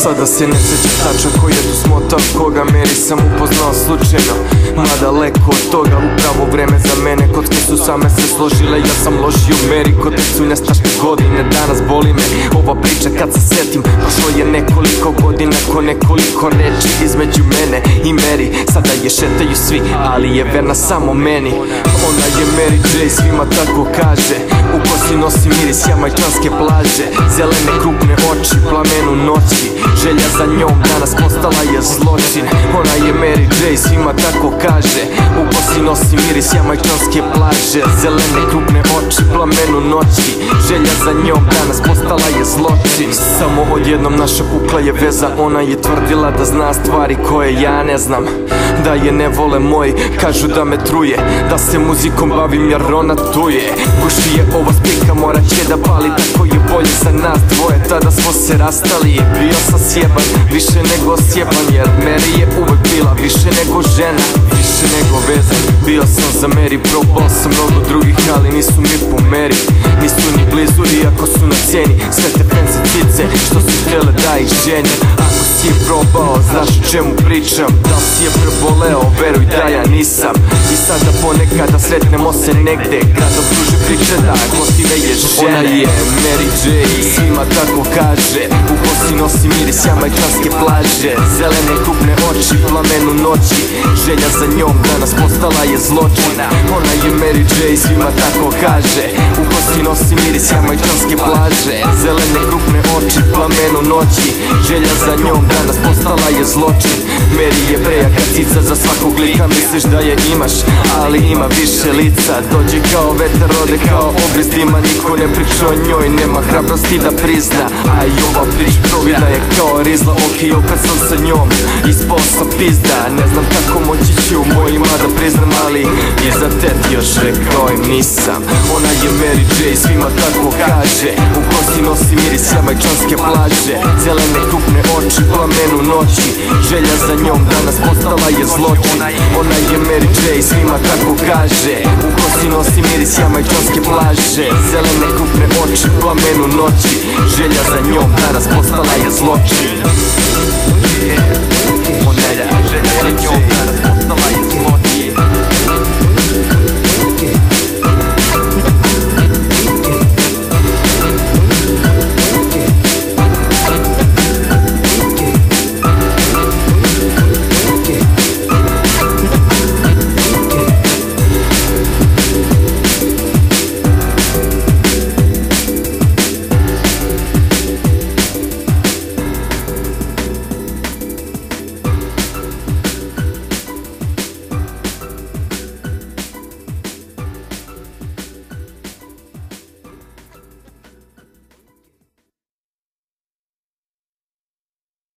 Sada se ne sjeća tačan koji je tu smotav, koga meri sam upoznao slučajno. Ma daleko od toga, upravo vreme za mene. Kocke su same se složile, ja sam ložio meri. Kod su nestašne godine, danas boli me ova priča kad se setim. Prošlo je nekoliko godina, ko nekoliko reči između mene i Meri. Sada je šetaju svi, ali je verna samo meni. Ona je Mary J, svima tako kaže. U kosi nosi miris jamajčanske plaže, zelene krupne oči, plamenu noći. Želja za njom danas postala je zločin. Ona je Mary J, svima tako kaže. U kosi nosi miris jamajčanske plaže, zelene krupne oči, plamenu noći. Želja za njom danas postala je zločin. Samo odjednom naša kukla je veza. Ona je tvrdila da zna stvari koje ja ne znam, da je ne vole moji, kažu da me truje, da se muzikom bavim jer ona tuje. Kuši je ova spika, morat će da pali, tako je bolje za nas dvoje. Tada smo se rastali, bio sam sjeban, više nego sjeban, jer Mary je uvek bila više nego žena, više nego vezan. Bio sam za Mary, probao sam mnogo drugih, ali nisu mi po Mary. Nisu ni blizu, iako su na cijeni sve te fancy cice što su htjele da ih ženi. Ako si je probao, znaš o čemu pričam. Da si je preboleo, veruj da ja nisam. I sada ponekada sretnemo se negde, gradom kruže priče da gotive je žene. Ona je Mary J, svima tako kaže. U kosi nosi miris jamajčanske plaže, zelene krupne oči, plamenu noći. Želja za njom danas postala je zločin. Ona je Mary J, svima tako kaže. U kosi nosi miris jamajčanske plaže, zelene krupne oči, plamenu noći. Želja za njom danas postala je zločin. Mary je prejaka cica za svakog lika. Misliš da je imaš, ali ima više lica. Dođe kao vetar, ode kao obris dima. Niko ne priča o njoj, nema hrabrosti da prizna. A i ova priča provida je kao rizla. Ok, opet sam sa njom, ispao sam pizda. Ne znam kako moći ću mojima da priznam, ali i za teti još rekao im nisam. Ona je Mary J, svima tako kaže. U kosi nosi miris jamajčanske plaže, zelene krupne oči, plamenu noći. Želja za njom danas postala je zločin. Ona je Mary J, svima tako kaže. U kosi nosi miris jamajčanske plaže, zelene krupne oči, plamenu noći. Želja za njom danas postala je zločin.